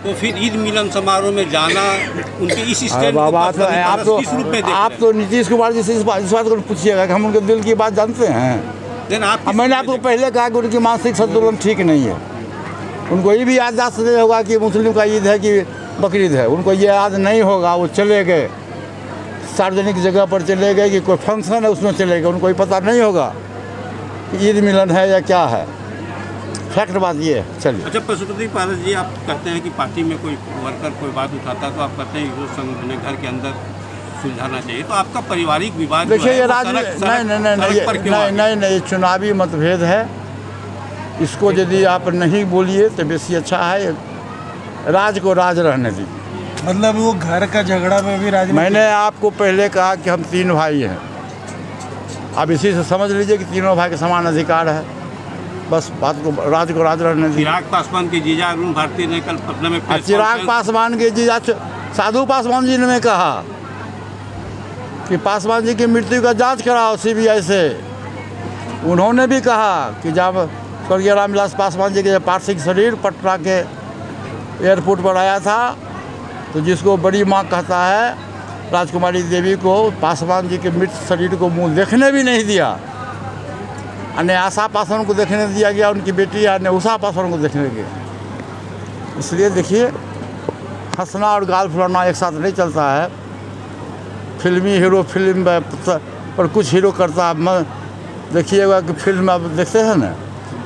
तो फिर ईद मिलन समारोह में जाना उनके इस स्टैंड को आप तो नीतीश कुमार जी से इस बात को पूछिएगा कि हम उनके दिल की बात जानते हैं। मैंने आपको पहले कहा कि उनकी मानसिक संतुलन ठीक नहीं है। उनको ये भी याददाश्त नहीं होगा कि मुस्लिम का ईद है कि बकरीद है, उनको ये याद नहीं होगा। वो चले गए सार्वजनिक जगह पर, चले गए कि कोई फंक्शन है उसमें चले गए, उनको ये पता नहीं होगा कि ईद मिलन है या क्या है। फैक्ट बात ये है। चलिए, अच्छा पशुपति पारस जी, आप कहते हैं कि पार्टी में कोई वर्कर कोई बात उठाता है तो आप कहते हैं कि संगठन घर के अंदर सुलझाना चाहिए, तो आपका पारिवारिक विवाद देखिए ये नहीं चुनावी मतभेद है। इसको यदि आप नहीं बोलिए तो बेसी अच्छा है। राज को राज रहने दीजिए। मतलब वो घर का झगड़ा में भी राजनीति। मैंने आपको पहले कहा कि हम 3 भाई हैं। आप इसी से समझ लीजिए कि तीनों भाई के समान अधिकार है। बस बात को राज रहने दीजिए। चिराग पासवान के जीजा अरुण भारती ने कल पटना में चिराग पासवान के जीजा साधु पासवान जी ने कहा कि पासवान जी की मृत्यु का जांच कराओ CBI से। उन्होंने भी कहा कि जब स्वर्गीय रामविलास पासवान जी के पार्थिव शरीर पटना के एयरपोर्ट पर आया था तो जिसको बड़ी माँ कहता है, राजकुमारी देवी को पासवान जी के मृत शरीर को मुंह देखने भी नहीं दिया। अन्य आशा पासवान को देखने दिया गया, उनकी बेटी अन्य उषा पासवान को देखने गया। इसलिए देखिए, हंसना और गाल फुलाना एक साथ नहीं चलता है। फिल्मी हीरो फिल्म पर कुछ हीरो करता है। देखिएगा कि फिल्म में आप देखते हैं ना,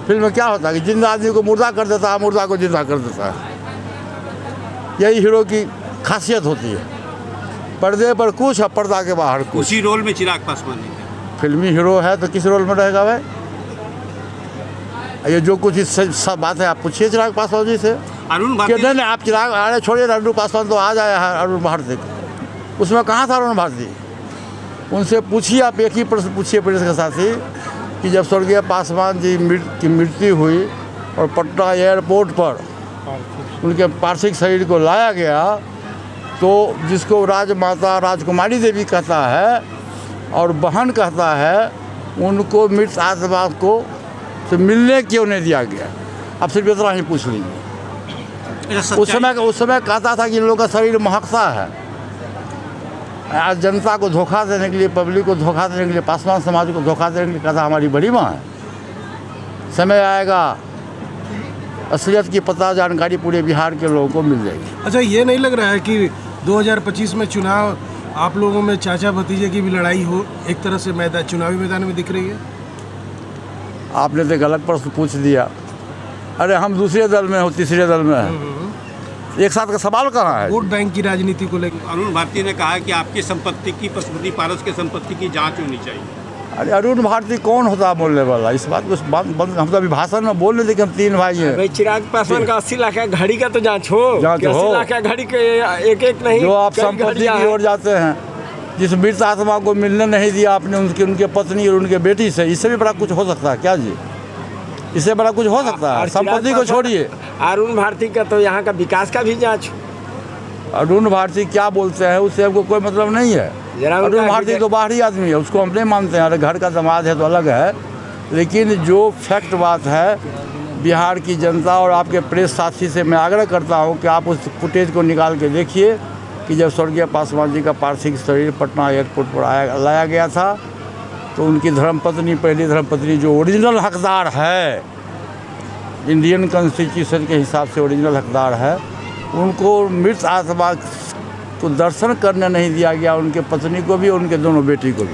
फिल्म में क्या होता है कि जिंदा आदमी को मुर्दा कर देता है, मुर्दा को जिंदा कर देता है। यही हीरो की खासियत होती है। पर्दे पर कुछ और पर्दा के बाहर कुछ। उसी रोल में चिराग पासवान है। फिल्मी हीरो है तो किस रोल में रहेगा भाई? ये जो कुछ सब बात है आप पूछिए चिराग पासवान जी से। अरुण भारती नहीं आप चिराग अरे छोड़िए, अरुण पासवान तो आज आया है। अरुण भारती उसमें कहाँ था अरुण भारती? उनसे पूछिए, आप एक ही प्रश्न पूछिए पुलिस के साथी कि जब स्वर्गीय पासवान जी की मृत्यु हुई और पटना एयरपोर्ट पर उनके पार्थिव शरीर को लाया गया तो जिसको राजमाता राजकुमारी देवी कहता है और बहन कहता है, उनको मृत आत्मा को से मिलने क्यों नहीं दिया गया? आप सिर्फ इतना ही पूछ लीजिए। उस समय कहता था कि इन लोगों का शरीर महकता है। आज जनता को धोखा देने के लिए, पब्लिक को धोखा देने के लिए, पासवान समाज को धोखा देने के लिए कहता हमारी बड़ी माँ है। समय आएगा असलियत की पता जानकारी पूरे बिहार के लोगों को मिल जाएगी। अच्छा, ये नहीं लग रहा है कि 2025 में चुनाव आप लोगों में चाचा भतीजे की भी लड़ाई हो, एक तरह से चुनावी मैदान में दिख रही है? आपने तो गलत प्रश्न पूछ दिया। अरे हम दूसरे दल में हो, तीसरे दल में है, एक साथ का सवाल कहाँ है? वोट बैंक की राजनीति को लेकर अरुण भारती ने कहा कि आपकी संपत्ति की, पशुपति पारस की संपत्ति की जांच होनी चाहिए। अरे अरुण भारती कौन होता है बोलने वाला? इस बात को हम तो अभी भाषण में बोल रहे थे कि हम 3 भाई हैं। भाई चिराग पासवान का 80 लाख घड़ी का तो जांच हो। 80 लाख घड़ी के एक नहीं, जो आप संपत्ति की ओर जाते हैं, जिस मृत आत्मा को मिलने नहीं दिया आपने उनके पत्नी और उनके बेटी से, इससे भी बड़ा कुछ हो सकता है क्या जी? इससे बड़ा कुछ हो सकता है? संपत्ति को छोड़िए, अरुण भारती का तो यहाँ का विकास का भी जांच। अरुण भारती क्या बोलते हैं उससे हमको कोई मतलब नहीं है। अरुण भारती तो बाहरी आदमी है, उसको हम नहीं मानते हैं। अरे घर का दामाद है तो अलग है, लेकिन जो फैक्ट बात है, बिहार की जनता और आपके प्रेस साथी से मैं आग्रह करता हूं कि आप उस फुटेज को निकाल के देखिए कि जब स्वर्गीय पासवान जी का पार्थिव शरीर पटना एयरपोर्ट पर लाया गया था तो उनकी धर्मपत्नी, पहली धर्मपत्नी जो ओरिजिनल हकदार है, इंडियन कॉन्स्टिट्यूशन के हिसाब से ओरिजिनल हकदार है, उनको मृत आत्मा को दर्शन करने नहीं दिया गया, उनके पत्नी को भी, उनके दोनों बेटी को भी।